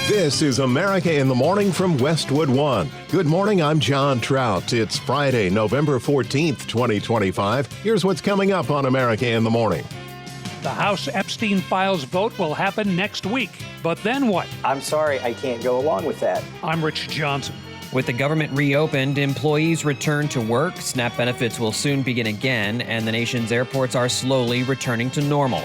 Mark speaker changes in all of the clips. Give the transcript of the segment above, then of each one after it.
Speaker 1: This is America in the Morning from Westwood One. Good morning, I'm John Trout. It's Friday, November 14th, 2025. Here's what's coming up on America in the Morning.
Speaker 2: The House Epstein files vote will happen next week. But then what?
Speaker 3: I'm sorry, I can't go along with that.
Speaker 2: I'm Rich Johnson.
Speaker 4: With the government reopened, employees return to work, SNAP benefits will soon begin again, and the nation's airports are slowly returning to normal.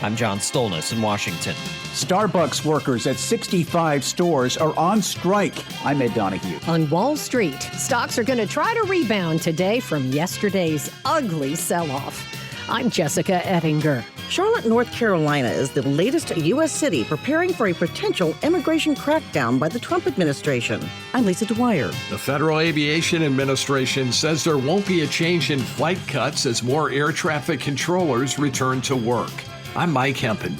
Speaker 4: I'm John Stolnis in Washington.
Speaker 5: Starbucks workers at 65 stores are on strike. I'm Ed Donahue.
Speaker 6: On Wall Street, stocks are going to try to rebound today from yesterday's ugly sell-off. I'm Jessica Ettinger.
Speaker 7: Charlotte, North Carolina is the latest U.S. city preparing for a potential immigration crackdown by the Trump administration. I'm Lisa Dwyer.
Speaker 8: The Federal Aviation Administration says there won't be a change in flight cuts as more air traffic controllers return to work. I'm Mike Hempen.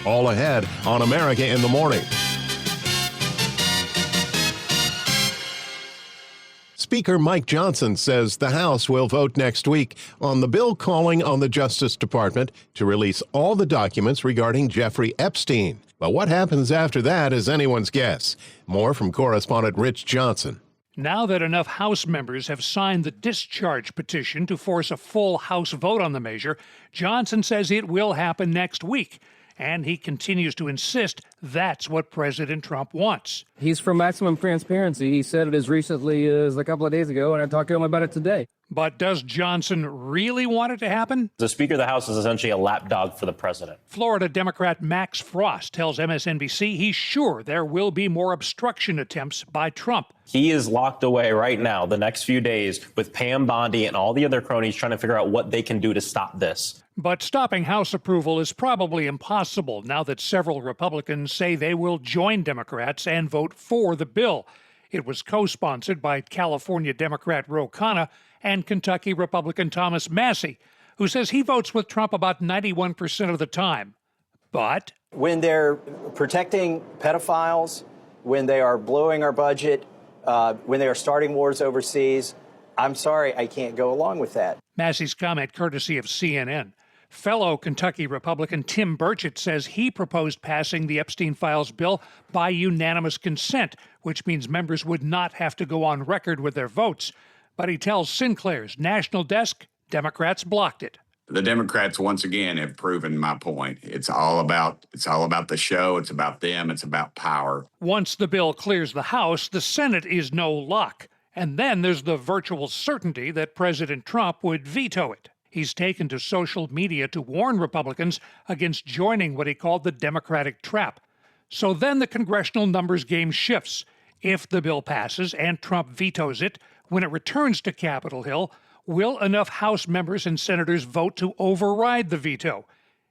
Speaker 1: All ahead on America in the Morning. Speaker Mike Johnson says the House will vote next week on the bill calling on the Justice Department to release all the documents regarding Jeffrey Epstein. But what happens after that is anyone's guess. More from correspondent Rich Johnson.
Speaker 2: Now that enough House members have signed the discharge petition to force a full House vote on the measure, Johnson says it will happen next week. And he continues to insist that's what President Trump wants.
Speaker 9: He's for maximum transparency. He said it as recently as a couple of days ago, and I talked to him about it today.
Speaker 2: But does Johnson really want it to happen?
Speaker 10: The Speaker of the House is essentially a lapdog for the president.
Speaker 2: Florida Democrat Max Frost tells MSNBC he's sure there will be more obstruction attempts by Trump.
Speaker 10: He is locked away right now the next few days with Pam Bondi and all the other cronies trying to figure out what they can do to stop this.
Speaker 2: But stopping House approval is probably impossible now that several Republicans say they will join Democrats and vote for the bill. It was co-sponsored by California Democrat Ro Khanna and Kentucky Republican Thomas Massie, who says he votes with Trump about 91% of the time. But
Speaker 3: when they're protecting pedophiles, when they are blowing our budget, when they are starting wars overseas, I'm sorry, I can't go along with that.
Speaker 2: Massie's comment courtesy of CNN. Fellow Kentucky Republican Tim Burchett says he proposed passing the Epstein Files bill by unanimous consent, which means members would not have to go on record with their votes. But he tells Sinclair's national desk Democrats blocked it.
Speaker 11: The Democrats, once again, have proven my point. It's all about the show. It's about them. It's about power.
Speaker 2: Once the bill clears the House, the Senate is no lock. And then there's the virtual certainty that President Trump would veto it. He's taken to social media to warn Republicans against joining what he called the Democratic trap. So then the congressional numbers game shifts. If the bill passes and Trump vetoes it, when it returns to Capitol Hill, will enough House members and senators vote to override the veto?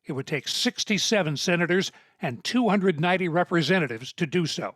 Speaker 2: It would take 67 senators and 290 representatives to do so.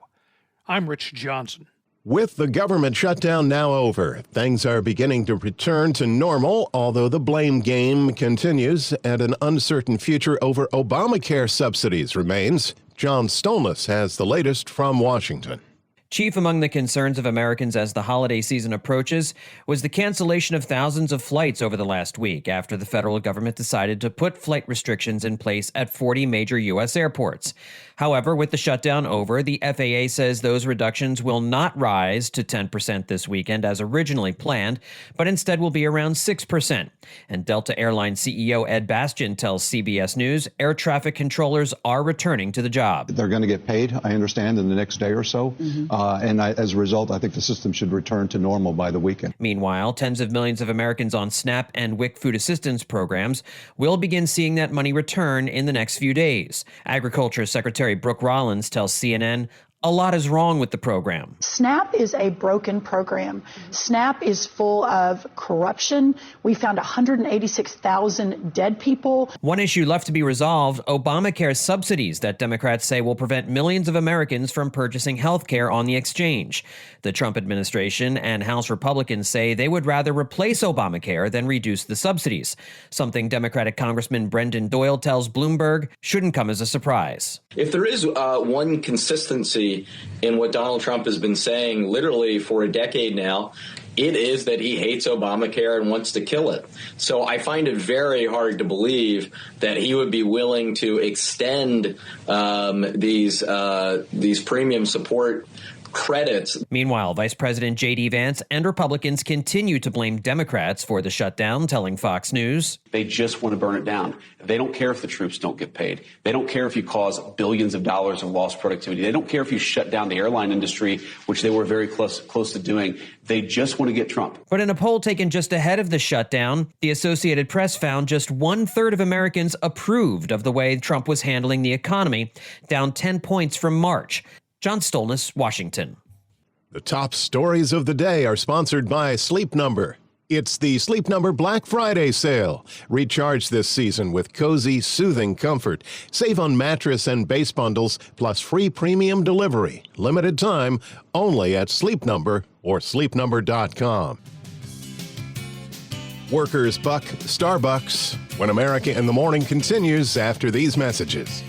Speaker 2: I'm Rich Johnson.
Speaker 1: With the government shutdown now over, things are beginning to return to normal, although the blame game continues and an uncertain future over Obamacare subsidies remains. John Stolnis has the latest from Washington.
Speaker 4: Chief among the concerns of Americans as the holiday season approaches was the cancellation of thousands of flights over the last week after the federal government decided to put flight restrictions in place at 40 major U.S. airports. However, with the shutdown over, the FAA says those reductions will not rise to 10% this weekend as originally planned, but instead will be around 6%. And Delta Airlines CEO Ed Bastian tells CBS News air traffic controllers are returning to the job.
Speaker 12: They're going to get paid, I understand, in the next day or so. As a result, I think the system should return to normal by the weekend.
Speaker 4: Meanwhile, tens of millions of Americans on SNAP and WIC food assistance programs will begin seeing that money return in the next few days. Agriculture Secretary Brooke Rollins tells CNN a lot is wrong with the program.
Speaker 13: SNAP is a broken program. SNAP is full of corruption. We found 186,000 dead people.
Speaker 4: One issue left to be resolved, Obamacare subsidies that Democrats say will prevent millions of Americans from purchasing health care on the exchange. The Trump administration and House Republicans say they would rather replace Obamacare than reduce the subsidies, something Democratic Congressman Brendan Doyle tells Bloomberg shouldn't come as a surprise.
Speaker 14: If there is one consistency in what Donald Trump has been saying literally for a decade now, it is that he hates Obamacare and wants to kill it. So I find it very hard to believe that he would be willing to extend these premium support credits.
Speaker 4: Meanwhile, Vice President J.D. Vance and Republicans continue to blame Democrats for the shutdown, telling Fox News,
Speaker 15: "They just want to burn it down. They don't care if the troops don't get paid. They don't care if you cause billions of dollars of lost productivity. They don't care if you shut down the airline industry, which they were very close to doing. They just want to get Trump."
Speaker 4: But in a poll taken just ahead of the shutdown, the Associated Press found just 1/3 of Americans approved of the way Trump was handling the economy, down 10 points from March. John Stolnis, Washington.
Speaker 1: The top stories of the day are sponsored by Sleep Number. It's the Sleep Number Black Friday sale. Recharge this season with cozy, soothing comfort. Save on mattress and base bundles, plus free premium delivery. Limited time, only at Sleep Number or sleepnumber.com. Workers buck Starbucks when America in the Morning continues after these messages.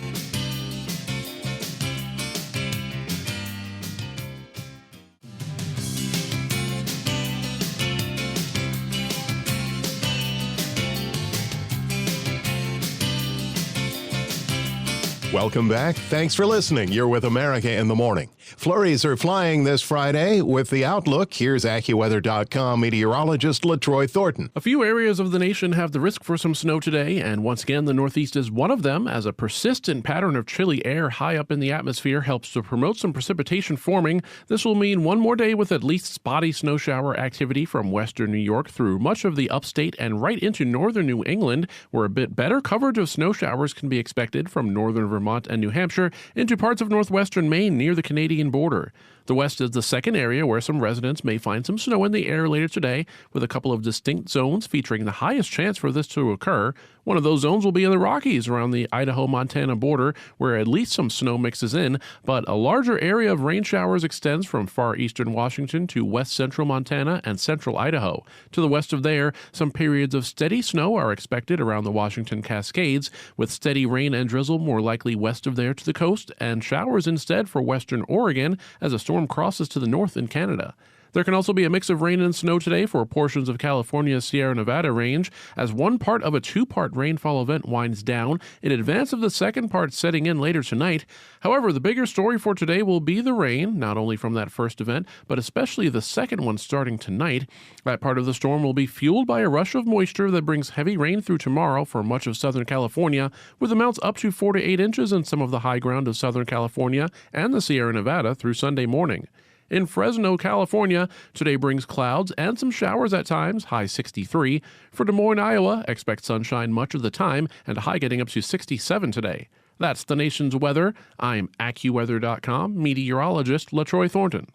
Speaker 1: Welcome back. Thanks for listening. You're with America in the Morning. Flurries are flying this Friday. With the outlook, here's AccuWeather.com meteorologist LaTroy Thornton.
Speaker 16: A few areas of the nation have the risk for some snow today, and once again, the Northeast is one of them, as a persistent pattern of chilly air high up in the atmosphere helps to promote some precipitation forming. This will mean one more day with at least spotty snow shower activity from western New York through much of the upstate and right into northern New England, where a bit better coverage of snow showers can be expected from northern Vermont and New Hampshire into parts of northwestern Maine near the Canadian border. The West is the second area where some residents may find some snow in the air later today, with a couple of distinct zones featuring the highest chance for this to occur. One of those zones will be in the Rockies around the Idaho-Montana border, where at least some snow mixes in, but a larger area of rain showers extends from far eastern Washington to west central Montana and central Idaho. To the west of there, some periods of steady snow are expected around the Washington Cascades, with steady rain and drizzle more likely west of there to the coast, and showers instead for western Oregon as a storm crosses to the north in Canada. There can also be a mix of rain and snow today for portions of California's Sierra Nevada range, as one part of a two-part rainfall event winds down in advance of the second part setting in later tonight. However, the bigger story for today will be the rain, not only from that first event, but especially the second one starting tonight. That part of the storm will be fueled by a rush of moisture that brings heavy rain through tomorrow for much of Southern California, with amounts up to 4 to 8 inches in some of the high ground of Southern California and the Sierra Nevada through Sunday morning. In Fresno, California, today brings clouds and some showers at times, high 63. For Des Moines, Iowa, expect sunshine much of the time and a high getting up to 67 today. That's the nation's weather. I'm AccuWeather.com meteorologist LaTroy Thornton.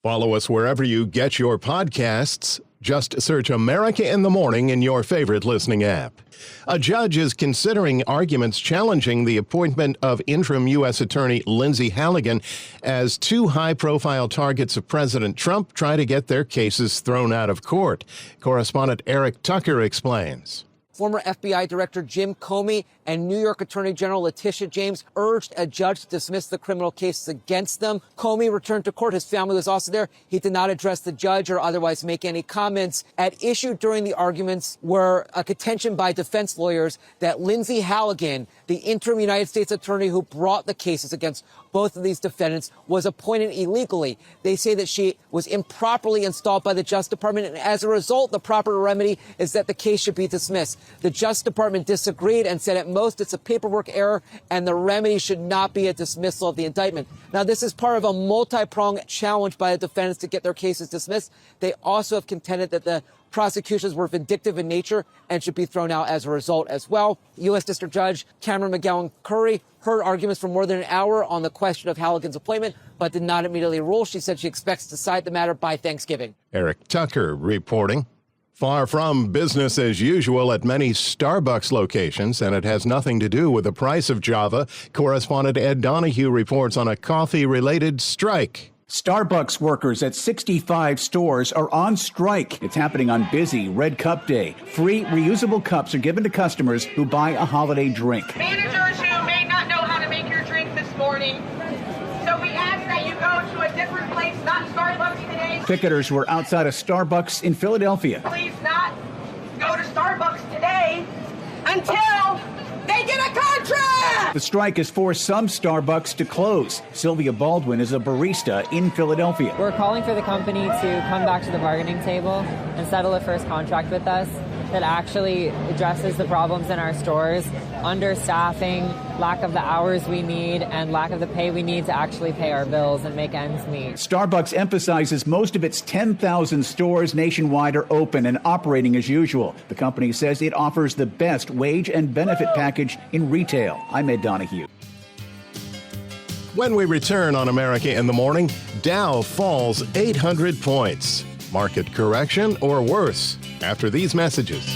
Speaker 1: Follow us wherever you get your podcasts. Just search America in the Morning in your favorite listening app. A judge is considering arguments challenging the appointment of interim U.S. Attorney Lindsey Halligan as two high-profile targets of President Trump try to get their cases thrown out of court. Correspondent Eric Tucker explains.
Speaker 17: Former FBI Director Jim Comey and New York Attorney General Letitia James urged a judge to dismiss the criminal cases against them. Comey returned to court. His family was also there. He did not address the judge or otherwise make any comments. At issue during the arguments were a contention by defense lawyers that Lindsey Halligan, the interim United States attorney who brought the cases against both of these defendants, was appointed illegally. They say that she was improperly installed by the Justice Department, and as a result, the proper remedy is that the case should be dismissed. The Justice Department disagreed and said at most it's a paperwork error and the remedy should not be a dismissal of the indictment. Now, this is part of a multi-pronged challenge by the defendants to get their cases dismissed. They also have contended that the prosecutions were vindictive in nature and should be thrown out as a result as well. U.S. District Judge Cameron McGowan Curry heard arguments for more than an hour on the question of Halligan's appointment, but did not immediately rule. She said she expects to decide the matter by Thanksgiving.
Speaker 1: Eric Tucker reporting. Far from business as usual at many Starbucks locations, and it has nothing to do with the price of Java. Correspondent Ed Donahue reports on a coffee-related strike.
Speaker 5: Starbucks workers at 65 stores are on strike. It's happening on busy Red Cup Day. Free reusable cups are given to customers who buy a holiday drink.
Speaker 18: Managers who may not know how to make your drink this morning, so we ask that you go to a different different place, not Starbucks today.
Speaker 5: Picketers were outside a Starbucks in Philadelphia.
Speaker 18: Please not go to Starbucks today until they get a contract.
Speaker 5: The strike has forced some Starbucks to close. Sylvia Baldwin is a barista in Philadelphia.
Speaker 19: We're calling for the company to come back to the bargaining table and settle a first contract with us that actually addresses the problems in our stores, understaffing, lack of the hours we need, and lack of the pay we need to actually pay our bills and make ends meet.
Speaker 5: Starbucks emphasizes most of its 10,000 stores nationwide are open and operating as usual. The company says it offers the best wage and benefit package in retail. I'm Ed Donahue.
Speaker 1: When we return on America in the Morning, Dow falls 800 points. Market correction or worse? After these messages.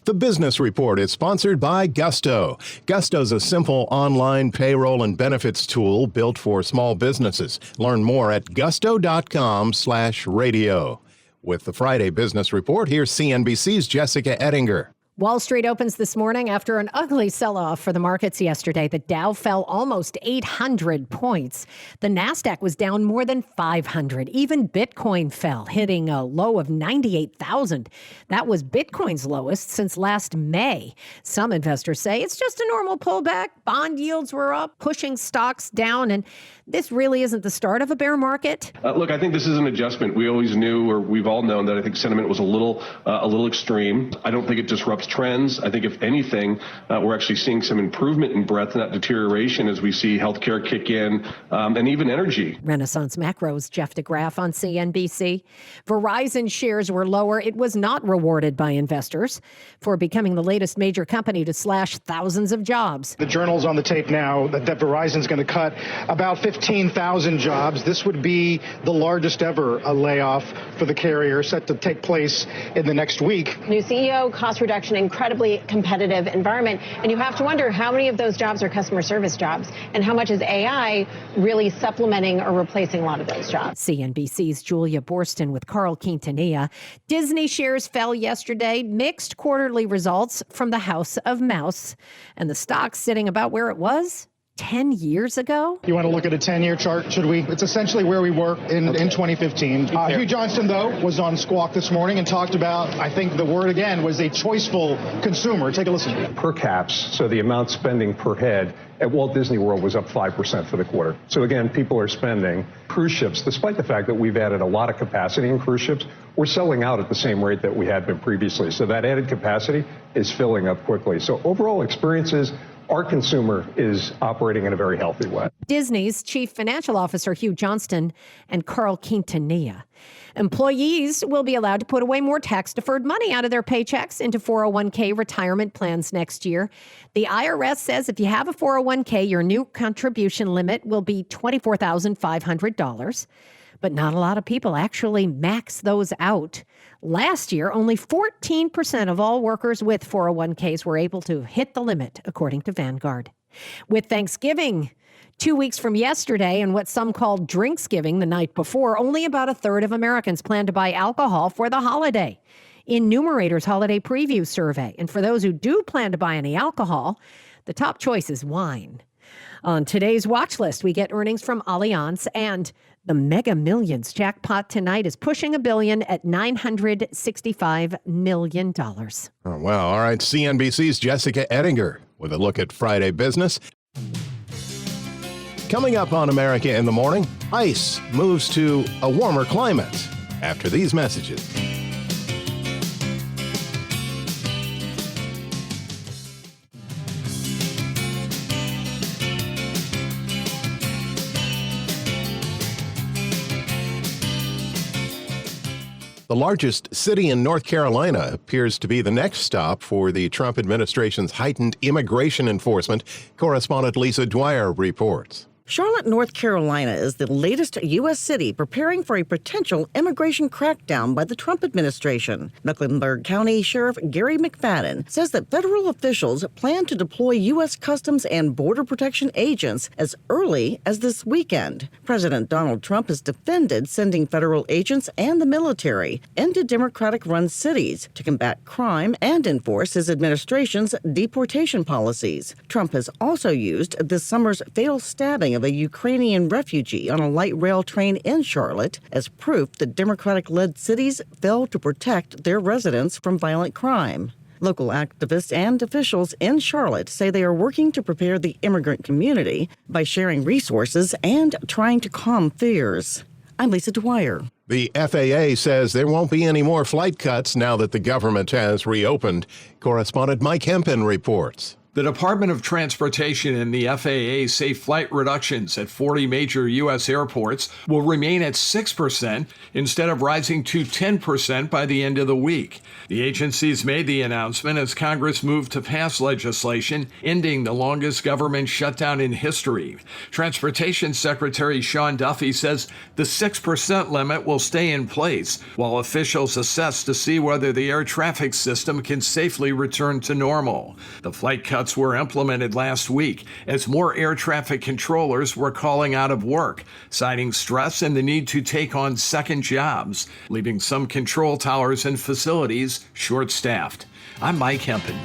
Speaker 1: The Business Report is sponsored by Gusto. Gusto's a simple online payroll and benefits tool built for small businesses. Learn more at gusto.com/radio. With the Friday Business Report, here's CNBC's Jessica Ettinger.
Speaker 6: Wall Street opens this morning after an ugly sell-off for the markets yesterday. The Dow fell almost 800 points. The Nasdaq was down more than 500. Even Bitcoin fell, hitting a low of 98,000. That was Bitcoin's lowest since last May. Some investors say it's just a normal pullback. Bond yields were up, pushing stocks down, and this really isn't the start of a bear market.
Speaker 20: Look, I think this is an adjustment. We always knew, or we've all known, that I think sentiment was a little extreme. I don't think it disrupts trends. I think if anything, we're actually seeing some improvement in breadth, not deterioration, as we see healthcare kick in, and even energy.
Speaker 6: Renaissance Macro's Jeff DeGraff on CNBC. Verizon shares were lower. It was not rewarded by investors for becoming the latest major company to slash thousands of jobs.
Speaker 21: The Journal's on the tape now that Verizon's going to cut about 15,000 jobs. This would be the largest ever layoff for the carrier, set to take place in the next week.
Speaker 22: New CEO, cost reduction, incredibly competitive environment. And you have to wonder how many of those jobs are customer service jobs and how much is AI really supplementing or replacing a lot of those jobs.
Speaker 6: CNBC's Julia Borston with Carl Quintanilla. Disney shares fell yesterday, mixed quarterly results from the House of Mouse, and the stock sitting about where it was 10 years ago?
Speaker 21: You want to look at a 10-year chart, should we? It's essentially where we were in 2015. Hugh Johnston, though, was on Squawk this morning and talked about, I think the word again, was a choiceful consumer. Take a listen.
Speaker 23: Per caps, so the amount spending per head at Walt Disney World was up 5% for the quarter. So again, people are spending. Cruise ships, despite the fact that we've added a lot of capacity in cruise ships, we're selling out at the same rate that we had been previously. So that added capacity is filling up quickly. So overall experiences, our consumer is operating in a very healthy way.
Speaker 6: Disney's chief financial officer, Hugh Johnston, and Carl Quintanilla. Employees will be allowed to put away more tax-deferred money out of their paychecks into 401k retirement plans next year. The IRS says if you have a 401k, your new contribution limit will be $24,500. But not a lot of people actually max those out. Last year, only 14% of all workers with 401ks were able to hit the limit, according to Vanguard. With Thanksgiving 2 weeks from yesterday and what some called Drinksgiving the night before, only about a third of Americans plan to buy alcohol for the holiday. In Numerator's holiday preview survey, and for those who do plan to buy any alcohol, the top choice is wine. On today's watch list, we get earnings from Allianz, and the Mega Millions jackpot tonight is pushing $1 billion at $965 million.
Speaker 1: Oh, wow. All right. CNBC's Jessica Ettinger with a look at Friday business. Coming up on America in the Morning, ICE moves to a warmer climate after these messages. The largest city in North Carolina appears to be the next stop for the Trump administration's heightened immigration enforcement. Correspondent Lisa Dwyer reports.
Speaker 7: Charlotte, North Carolina is the latest U.S. city preparing for a potential immigration crackdown by the Trump administration. Mecklenburg County Sheriff Gary McFadden says that federal officials plan to deploy U.S. Customs and Border Protection agents as early as this weekend. President Donald Trump has defended sending federal agents and the military into Democratic-run cities to combat crime and enforce his administration's deportation policies. Trump has also used this summer's fatal stabbing of a Ukrainian refugee on a light rail train in Charlotte as proof that Democratic-led cities failed to protect their residents from violent crime. Local activists and officials in Charlotte say they are working to prepare the immigrant community by sharing resources and trying to calm fears. I'm Lisa Dwyer.
Speaker 1: The FAA says there won't be any more flight cuts now that the government has reopened. Correspondent Mike Hempen reports.
Speaker 8: The Department of Transportation and the FAA say flight reductions at 40 major U.S. airports will remain at 6% instead of rising to 10% by the end of the week. The agencies made the announcement as Congress moved to pass legislation ending the longest government shutdown in history. Transportation Secretary Sean Duffy says the 6% limit will stay in place while officials assess to see whether the air traffic system can safely return to normal. The flight cuts were implemented last week as more air traffic controllers were calling out of work, citing stress and the need to take on second jobs, leaving some control towers and facilities short-staffed. I'm Mike Hempen.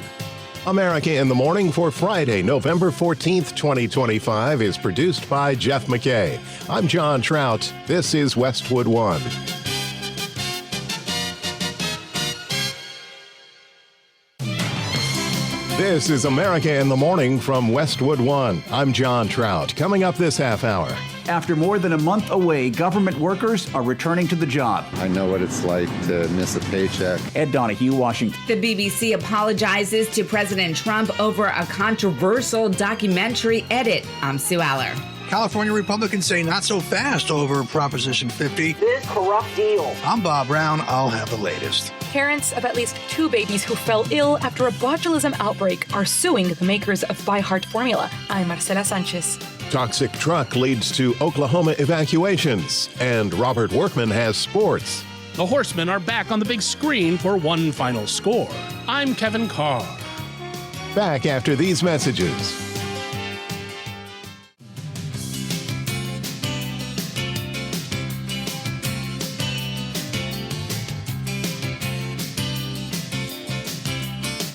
Speaker 1: America in the Morning for Friday, November 14th, 2025 is produced by Jeff McKay. I'm John Trout. This is Westwood One. This is America in the Morning from Westwood One. I'm John Trout. Coming up this half hour.
Speaker 5: After more than a month away, government workers are returning to the job.
Speaker 9: I know what it's like to miss a paycheck.
Speaker 5: Ed Donahue, Washington.
Speaker 24: The BBC apologizes to President Trump over a controversial documentary edit. I'm Sue Aller.
Speaker 25: California Republicans say not so fast over Proposition 50.
Speaker 26: This corrupt deal.
Speaker 25: I'm Bob Brown. I'll have the latest.
Speaker 27: Parents of at least 2 babies who fell ill after a botulism outbreak are suing the makers of By Heart formula. I'm Marcela Sanchez.
Speaker 1: Toxic truck leads to Oklahoma evacuations, and Robert Workman has sports.
Speaker 28: The Horsemen are back on the big screen for one final score. I'm Kevin Carr.
Speaker 1: Back after these messages.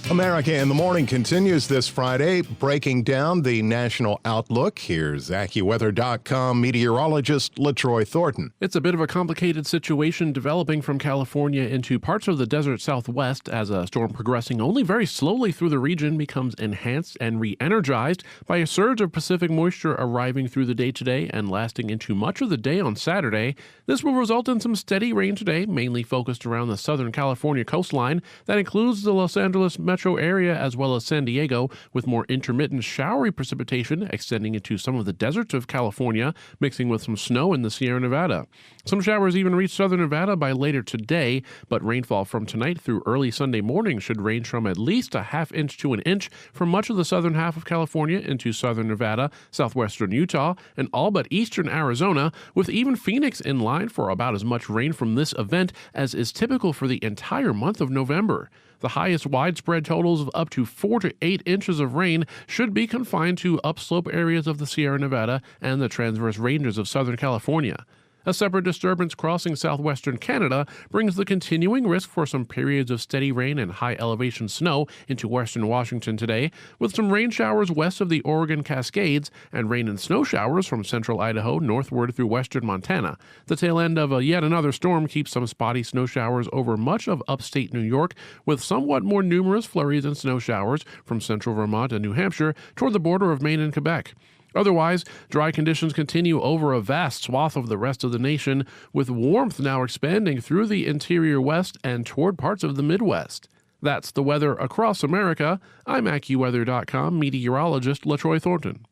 Speaker 1: America in the Morning continues this Friday, breaking down the national outlook. Here's AccuWeather.com meteorologist LaTroy Thornton.
Speaker 16: It's a bit of a complicated situation developing from California into parts of the desert southwest as a storm progressing only very slowly through the region becomes enhanced and re-energized by a surge of Pacific moisture arriving through the day today and lasting into much of the day on Saturday. This will result in some steady rain today, mainly focused around the Southern California coastline. That includes the Los Angeles metro area as well as San Diego, with more intermittent showery precipitation extending into some of the deserts of California, mixing with some snow in the Sierra Nevada. Some showers even reach southern Nevada by later today, but rainfall from tonight through early Sunday morning should range from at least a half inch to an inch from much of the southern half of California into southern Nevada, southwestern Utah, and all but eastern Arizona, with even Phoenix in line for about as much rain from this event as is typical for the entire month of November. The highest widespread totals of up to 4 to 8 inches of rain should be confined to upslope areas of the Sierra Nevada and the transverse ranges of Southern California. A separate disturbance crossing southwestern Canada brings the continuing risk for some periods of steady rain and high elevation snow into western Washington today, with some rain showers west of the Oregon Cascades and rain and snow showers from central Idaho northward through western Montana. The tail end of yet another storm keeps some spotty snow showers over much of upstate New York, with somewhat more numerous flurries and snow showers from central Vermont and New Hampshire toward the border of Maine and Quebec. Otherwise, dry conditions continue over a vast swath of the rest of the nation, with warmth now expanding through the interior west and toward parts of the Midwest. That's the weather across America. I'm AccuWeather.com meteorologist LaTroy Thornton.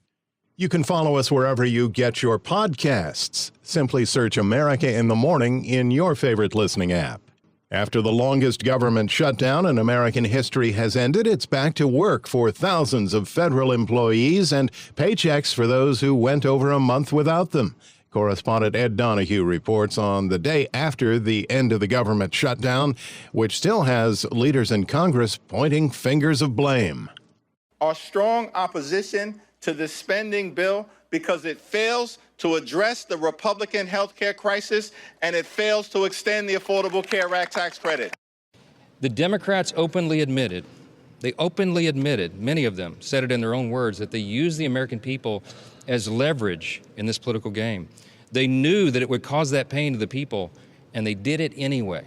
Speaker 1: You can follow us wherever you get your podcasts. Simply search America in the Morning in your favorite listening app. After the longest government shutdown in American history has ended, it's back to work for thousands of federal employees and paychecks for those who went over a month without them. Correspondent Ed Donahue reports on the day after the end of the government shutdown, which still has leaders in Congress pointing fingers of blame.
Speaker 2: Our strong opposition to this spending bill because it fails to address the Republican health care crisis and it fails to extend the Affordable Care Act tax credit.
Speaker 3: The Democrats openly admitted, many of them said it in their own words, that they use the American people as leverage in this political game. They knew that it would cause that pain to the people, and they did it anyway.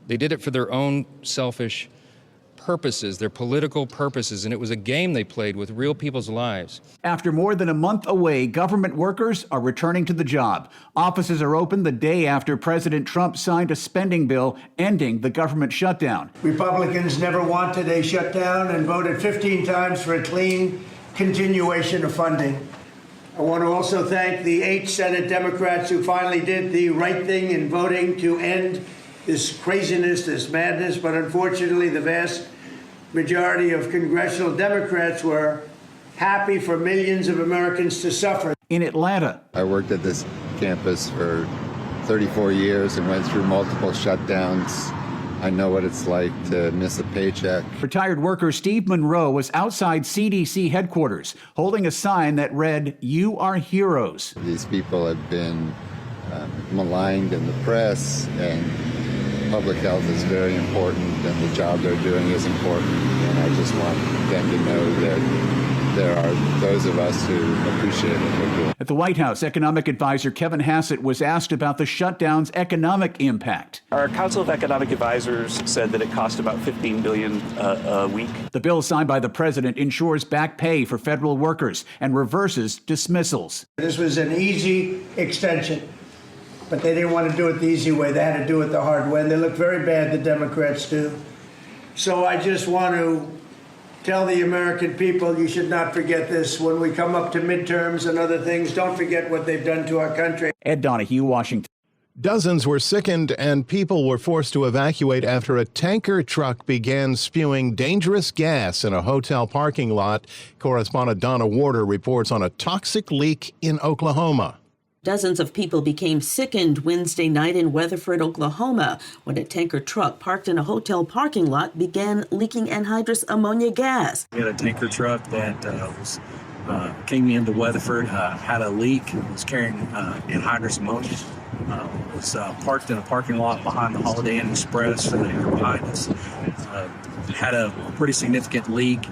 Speaker 3: They did it for their own selfish purposes, their political purposes, and it was a game they played with real people's lives.
Speaker 5: After more than a month away, government workers are returning to the job. Offices are open the day after President Trump signed a spending bill ending the government shutdown.
Speaker 10: Republicans never wanted a shutdown and voted 15 times for a clean continuation of funding. I want to also thank the 8 Senate Democrats who finally did the right thing in voting to end this craziness, this madness, but unfortunately the vast majority of congressional Democrats were happy for millions of Americans to suffer.
Speaker 5: In Atlanta,
Speaker 9: I worked at this campus for 34 years and went through multiple shutdowns. I know what it's like to miss a paycheck.
Speaker 5: Retired worker Steve Monroe was outside CDC headquarters holding a sign that read, "You are heroes."
Speaker 9: These people have been maligned in the press, and public health is very important, and the job they're doing is important. And I just want them to know that there are those of us who appreciate what they're doing.
Speaker 5: At the White House, economic advisor Kevin Hassett was asked about the shutdown's economic impact.
Speaker 11: Our Council of Economic Advisors said that it cost about $15 billion a week.
Speaker 5: The bill signed by the president ensures back pay for federal workers and reverses dismissals.
Speaker 10: This was an easy extension, but they didn't want to do it the easy way. They had to do it the hard way, and they look very bad, the Democrats do. So I just want to tell the American people, you should not forget this. When we come up to midterms and other things, don't forget what they've done to our country.
Speaker 5: Ed Donahue, Washington.
Speaker 1: Dozens were sickened and people were forced to evacuate after a tanker truck began spewing dangerous gas in a hotel parking lot. Correspondent Donna Warder reports on a toxic leak in Oklahoma.
Speaker 12: Dozens of people became sickened Wednesday night in Weatherford, Oklahoma, when a tanker truck parked in a hotel parking lot began leaking anhydrous ammonia gas.
Speaker 13: We had a tanker truck that came into Weatherford, had a leak, was carrying anhydrous ammonia. Was parked in a parking lot behind the Holiday Inn Express behind us. Had a pretty significant leak.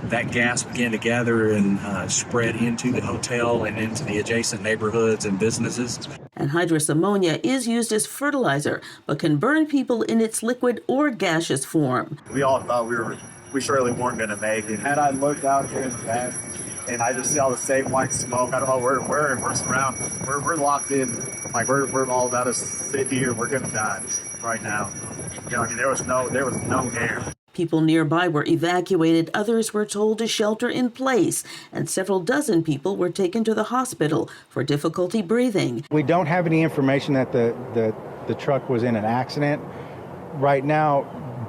Speaker 13: That gas began to gather and spread into the hotel and into the adjacent neighborhoods and businesses.
Speaker 12: Anhydrous ammonia is used as fertilizer, but can burn people in its liquid or gaseous form.
Speaker 14: We all thought we surely weren't going to make it. And I looked out here in the back, and I just see all the same white smoke. I don't know, we're surrounded. We're locked in. Like we're all about to sit here. We're going to die right now. You know, I mean, there was no air.
Speaker 12: People nearby were evacuated, others were told to shelter in place, and several dozen people were taken to the hospital for difficulty breathing.
Speaker 21: We don't have any information that the truck was in an accident. Right now,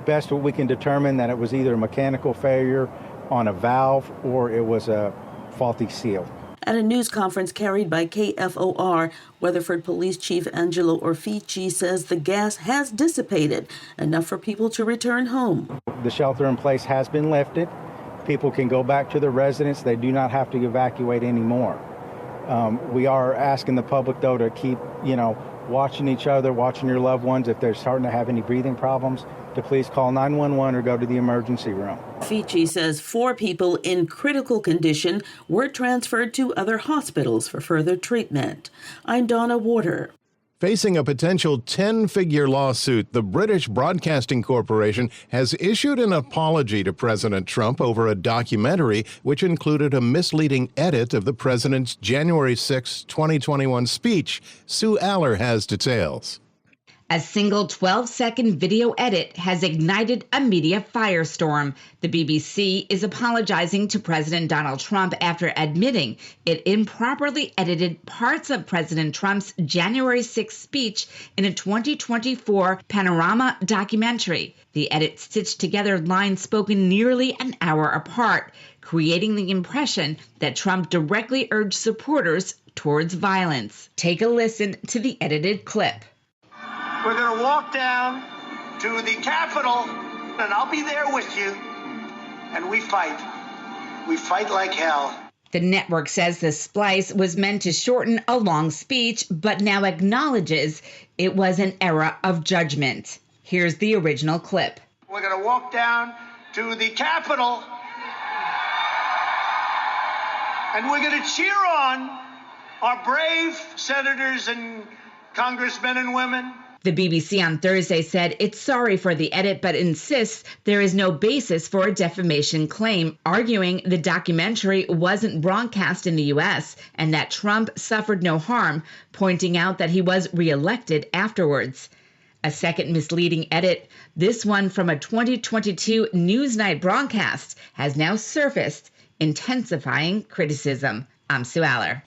Speaker 21: best what we can determine that it was either a mechanical failure on a valve or it was a faulty seal.
Speaker 12: At a news conference carried by KFOR, Weatherford Police Chief Angelo Orfici says the gas has dissipated, enough for people to return home.
Speaker 21: The shelter in place has been lifted. People can go back to their residence. They do not have to evacuate anymore. We are asking the public, though, to keep, watching each other, watching your loved ones. If they're starting to have any breathing problems, to please call 911 or go to the emergency room.
Speaker 12: Orfici says 4 people in critical condition were transferred to other hospitals for further treatment. I'm Donna Warder.
Speaker 1: Facing a potential 10-figure lawsuit, the British Broadcasting Corporation has issued an apology to President Trump over a documentary which included a misleading edit of the president's January 6, 2021 speech. Sue Aller has details.
Speaker 24: A single 12-second video edit has ignited a media firestorm. The BBC is apologizing to President Donald Trump after admitting it improperly edited parts of President Trump's January 6th speech in a 2024 Panorama documentary. The edit stitched together lines spoken nearly an hour apart, creating the impression that Trump directly urged supporters towards violence. Take a listen to the edited clip.
Speaker 10: We're going to walk down to the Capitol, and I'll be there with you. And we fight. We fight like hell.
Speaker 24: The network says the splice was meant to shorten a long speech, but now acknowledges it was an error of judgment. Here's the original clip.
Speaker 10: We're going to walk down to the Capitol, and we're going to cheer on our brave senators and congressmen and women.
Speaker 24: The BBC on Thursday said it's sorry for the edit, but insists there is no basis for a defamation claim, arguing the documentary wasn't broadcast in the U.S. and that Trump suffered no harm, pointing out that he was reelected afterwards. A second misleading edit, this one from a 2022 Newsnight broadcast, has now surfaced, intensifying criticism. I'm Sue Aller.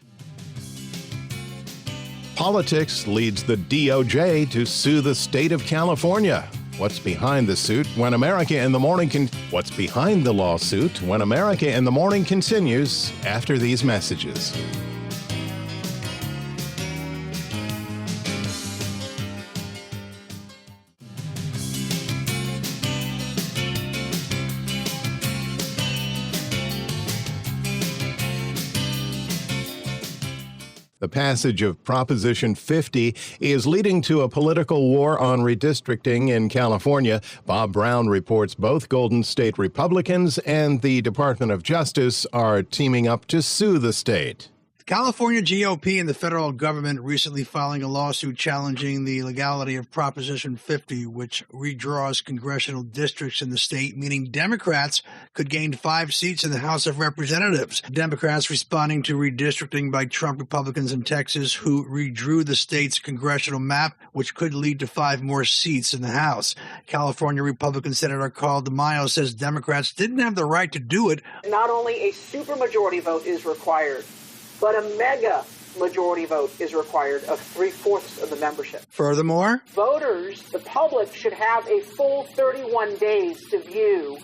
Speaker 1: Politics leads the DOJ to sue the state of California. What's behind the suit when America in the Morning What's behind the lawsuit when America in the Morning continues after these messages. The passage of Proposition 50 is leading to a political war on redistricting in California. Bob Brown reports both Golden State Republicans and the Department of Justice are teaming up to sue the state.
Speaker 25: California GOP and the federal government recently filing a lawsuit challenging the legality of Proposition 50, which redraws congressional districts in the state, meaning Democrats could gain 5 seats in the House of Representatives. Democrats responding to redistricting by Trump Republicans in Texas, who redrew the state's congressional map, which could lead to 5 more seats in the House. California Republican Senator Carl DeMaio says Democrats didn't have the right to do it.
Speaker 4: Not only a supermajority vote is required, but a mega majority vote is required of 3/4 of the membership.
Speaker 25: Furthermore,
Speaker 4: voters, the public, should have a full 31 days to view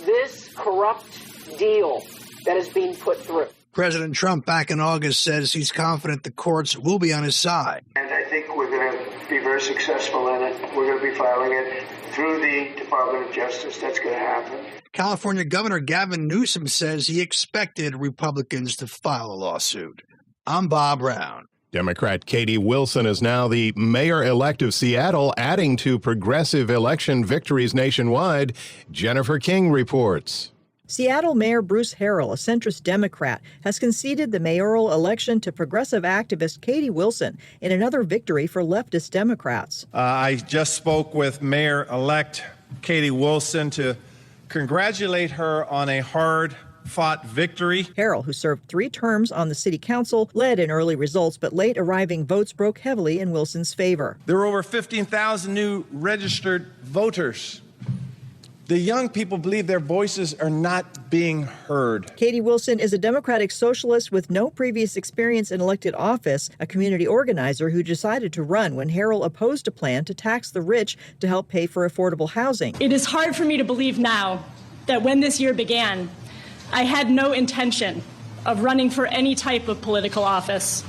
Speaker 4: this corrupt deal that is being put through.
Speaker 25: President Trump back in August says he's confident the courts will be on his side.
Speaker 10: And I think we're going to be very successful in it. We're going to be filing it through the Department of Justice. That's going to happen.
Speaker 25: California Governor Gavin Newsom says he expected Republicans to file a lawsuit. I'm Bob Brown.
Speaker 1: Democrat Katie Wilson is now the mayor-elect of Seattle, adding to progressive election victories nationwide. Jennifer King reports.
Speaker 15: Seattle Mayor Bruce Harrell, a centrist Democrat, has conceded the mayoral election to progressive activist Katie Wilson in another victory for leftist Democrats.
Speaker 17: I just spoke with Mayor-elect Katie Wilson to congratulate her on a hard-fought victory.
Speaker 15: Harrell, who served 3 terms on the city council, led in early results, but late arriving votes broke heavily in Wilson's favor.
Speaker 17: There were over 15,000 new registered voters. The young people believe their voices are not being heard.
Speaker 15: Katie Wilson is a Democratic socialist with no previous experience in elected office, a community organizer who decided to run when Harrell opposed a plan to tax the rich to help pay for affordable housing.
Speaker 18: It is hard for me to believe now that when this year began, I had no intention of running for any type of political office,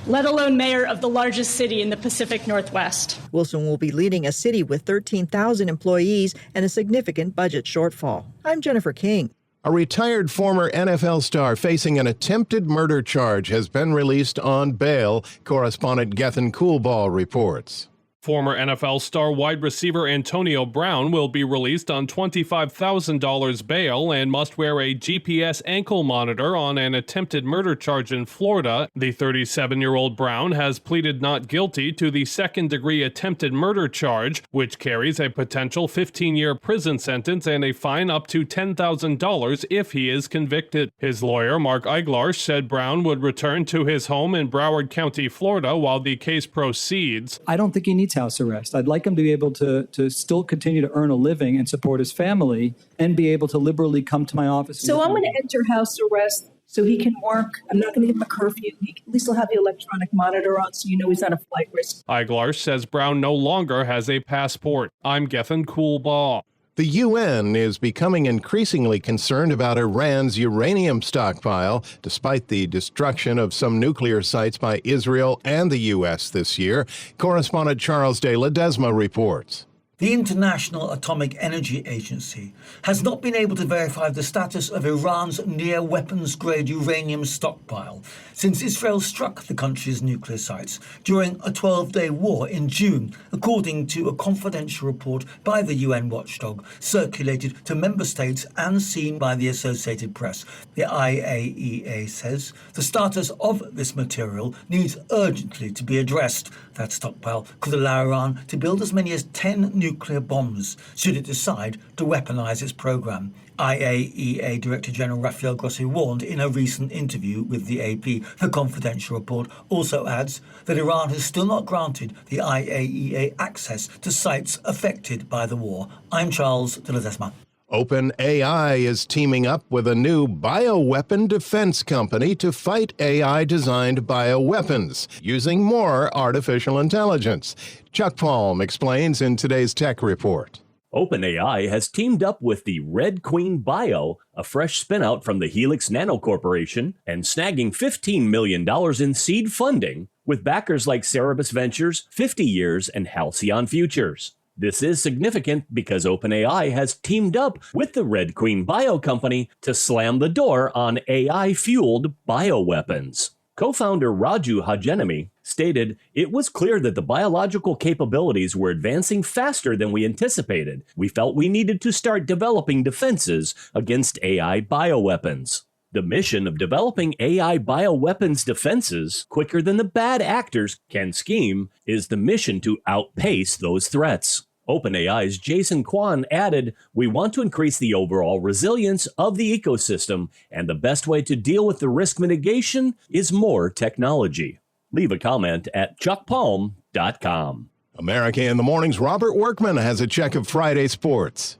Speaker 18: let alone mayor of the largest city in the Pacific Northwest.
Speaker 15: Wilson will be leading a city with 13,000 employees and a significant budget shortfall. I'm Jennifer King.
Speaker 1: A retired former NFL star facing an attempted murder charge has been released on bail, correspondent Gethin Coolball reports.
Speaker 19: Former NFL star wide receiver Antonio Brown will be released on $25,000 bail and must wear a GPS ankle monitor on an attempted murder charge in Florida. The 37-year-old Brown has pleaded not guilty to the second-degree attempted murder charge, which carries a potential 15-year prison sentence and a fine up to $10,000 if he is convicted. His lawyer, Mark Eiglarsh, said Brown would return to his home in Broward County, Florida, while the case proceeds.
Speaker 20: I don't think he needs
Speaker 6: needs house arrest. I'd like him to be able to still continue to earn a living and support his family and be able to liberally come to my office.
Speaker 7: So I'm going to enter house arrest so he can work. I'm not going to give him a curfew. At least he'll have the electronic monitor on so you know he's not a flight risk.
Speaker 19: Eiglarsh says Brown no longer has a passport. I'm Gethin Coolbaugh.
Speaker 1: The UN is becoming increasingly concerned about Iran's uranium stockpile, despite the destruction of some nuclear sites by Israel and the U.S. this year. Correspondent Charles de Ledesma reports.
Speaker 8: The International Atomic Energy Agency has not been able to verify the status of Iran's near-weapons-grade uranium stockpile since Israel struck the country's nuclear sites during a 12-day war in June, according to a confidential report by the UN watchdog circulated to member states and seen by the Associated Press. The IAEA says the status of this material needs urgently to be addressed. That stockpile could allow Iran to build as many as 10 nuclear bombs should it decide to weaponize its program. IAEA Director General Rafael Grossi warned in a recent interview with the AP. The confidential report also adds that Iran has still not granted the IAEA access to sites affected by the war. I'm Charles de Ledesma.
Speaker 1: OpenAI is teaming up with a new bioweapon defense company to fight AI-designed bioweapons using more artificial intelligence. Chuck Palm explains in today's Tech Report.
Speaker 20: OpenAI has teamed up with the Red Queen Bio, a fresh spinout from the Helix Nano Corporation, and snagging $15 million in seed funding with backers like Cerebus Ventures, 50 Years, and Halcyon Futures. This is significant because OpenAI has teamed up with the Red Queen Bio company to slam the door on AI-fueled bioweapons. Co-founder Raju Hajenami stated, "It was clear that the biological capabilities were advancing faster than we anticipated. We felt we needed to start developing defenses against AI bioweapons." The mission of developing AI bioweapons defenses quicker than the bad actors can scheme is the mission to outpace those threats. OpenAI's Jason Kwan added, "We want to increase the overall resilience of the ecosystem, and the best way to deal with the risk mitigation is more technology." Leave a comment at chuckpalm.com.
Speaker 1: America in the Morning's Robert Workman has a check of Friday sports.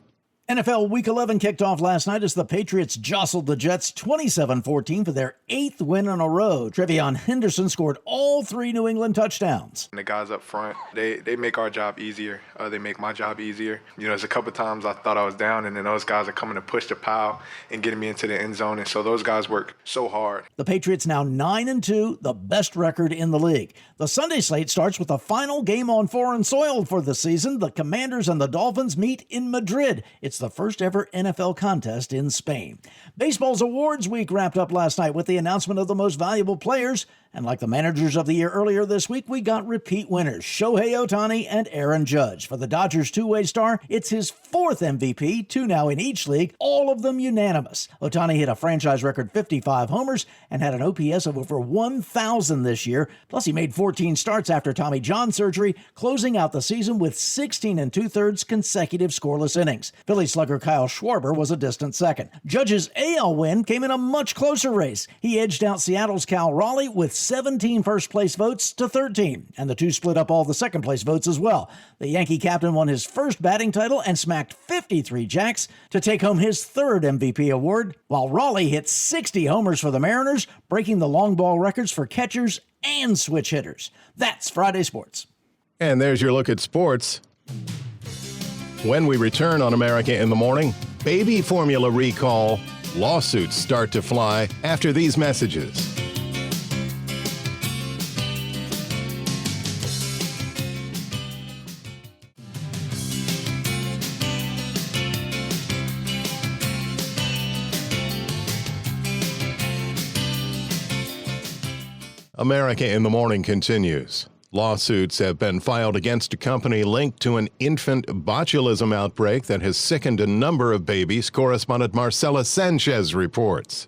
Speaker 22: NFL Week 11 kicked off last night as the Patriots jostled the Jets 27-14 for their 8th win in a row. Trevion Henderson scored all 3 New England touchdowns.
Speaker 23: And the guys up front, they make our job easier. They make my job easier. You know, there's a couple times I thought I was down, and then those guys are coming to push the pile and getting me into the end zone. And so those guys work so hard.
Speaker 22: The Patriots now 9-2, the best record in the league. The Sunday slate starts with the final game on foreign soil for the season. The Commanders and the Dolphins meet in Madrid. It's the first ever NFL contest in Spain. Baseball's awards week wrapped up last night with the announcement of the most valuable players. And like the managers of the year earlier this week, we got repeat winners, Shohei Ohtani and Aaron Judge. For the Dodgers two-way star, it's his 4th MVP, 2 now in each league, all of them unanimous. Ohtani hit a franchise record 55 homers and had an OPS of over 1,000 this year. Plus, he made 14 starts after Tommy John surgery, closing out the season with 16 2/3 consecutive scoreless innings. Philly slugger Kyle Schwarber was a distant second. Judge's AL win came in a much closer race. He edged out Seattle's Cal Raleigh with 17 first-place votes to 13, and the two split up all the second-place votes as well. The Yankee captain won his first batting title and smacked 53 jacks to take home his 3rd MVP award, while Raleigh hit 60 homers for the Mariners, breaking the long ball records for catchers and switch hitters. That's Friday Sports.
Speaker 1: And there's your look at sports. When we return on America in the Morning, baby formula recall, lawsuits start to fly after these messages. America in the Morning continues. Lawsuits have been filed against a company linked to an infant botulism outbreak that has sickened a number of babies. Correspondent Marcela Sanchez reports.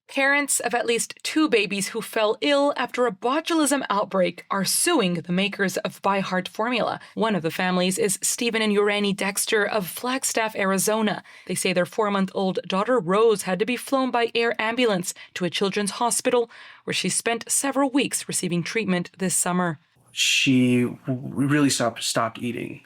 Speaker 26: Parents of at least 2 babies who fell ill after a botulism outbreak are suing the makers of ByHeart formula. One of the families is Stephen and Urani Dexter of Flagstaff, Arizona. They say their 4-month-old daughter Rose had to be flown by air ambulance to a children's hospital where she spent several weeks receiving treatment this summer.
Speaker 2: she really stopped eating.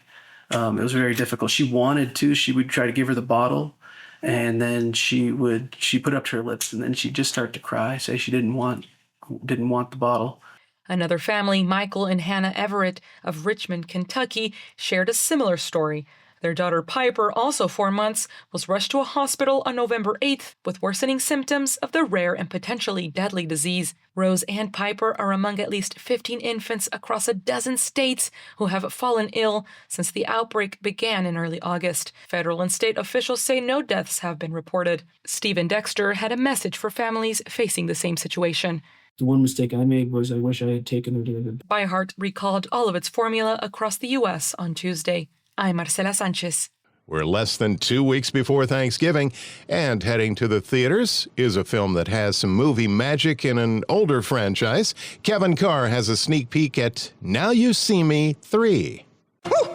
Speaker 2: It was very difficult. She wanted to. She would try to give her the bottle, and then she put it up to her lips, and then she'd just start to cry, say she didn't want the bottle.
Speaker 26: Another family, Michael and Hannah Everett of Richmond, Kentucky, shared a similar story. Their daughter Piper, also 4 months, was rushed to a hospital on November 8th with worsening symptoms of the rare and potentially deadly disease. Rose and Piper are among at least 15 infants across a dozen states who have fallen ill since the outbreak began in early August. Federal and state officials say no deaths have been reported. Stephen Dexter had a message for families facing the same situation.
Speaker 3: The one mistake I made was I wish I had taken her to the...
Speaker 26: ByHeart recalled all of its formula across the U.S. on Tuesday. I'm Marcela Sanchez.
Speaker 1: We're less than 2 weeks before Thanksgiving, and heading to the theaters is a film that has some movie magic in an older franchise. Kevin Carr has a sneak peek at Now You See Me 3.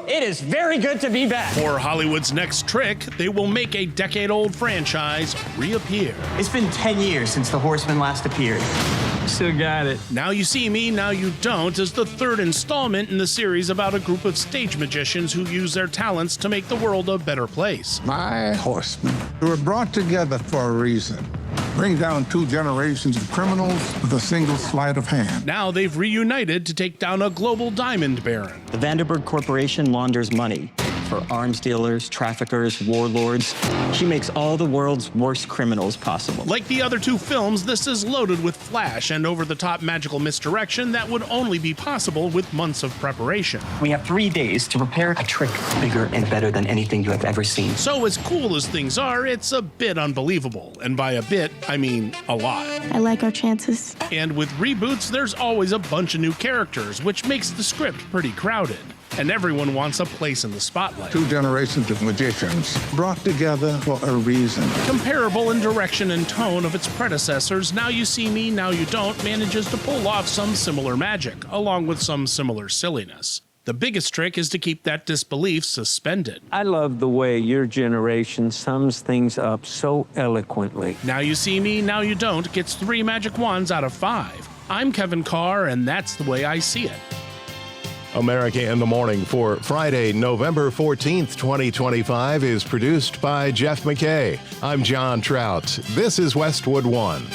Speaker 5: It is very good to be back.
Speaker 9: For Hollywood's next trick, they will make a decade-old franchise reappear.
Speaker 5: It's been 10 years since The Horseman last appeared. Still got it.
Speaker 9: Now You See Me, Now You Don't is the third installment in the series about a group of stage magicians who use their talents to make the world a better place.
Speaker 11: My horsemen were brought together for a reason. Bring down 2 generations of criminals with a single sleight of hand.
Speaker 9: Now they've reunited to take down a global diamond baron.
Speaker 5: The Vanderburg Corporation launders money for arms dealers, traffickers, warlords. She makes all the world's worst criminals possible.
Speaker 9: Like the other 2 films, this is loaded with flash and over-the-top magical misdirection that would only be possible with months of preparation.
Speaker 5: We have 3 days to prepare a trick bigger and better than anything you have ever seen.
Speaker 9: So as cool as things are, it's a bit unbelievable. And by a bit, I mean a lot.
Speaker 16: I like our chances.
Speaker 9: And with reboots, there's always a bunch of new characters, which makes the script pretty crowded. And everyone wants a place in the spotlight.
Speaker 11: 2 generations of magicians brought together for a reason.
Speaker 9: Comparable in direction and tone of its predecessors, Now You See Me, Now You Don't manages to pull off some similar magic, along with some similar silliness. The biggest trick is to keep that disbelief suspended.
Speaker 27: I love the way your generation sums things up so eloquently.
Speaker 9: Now You See Me, Now You Don't gets 3 magic wands out of 5. I'm Kevin Carr, and that's the way I see it.
Speaker 1: America in the Morning for Friday, November 14th, 2025 is produced by Jeff McKay. I'm John Trout. This is Westwood One.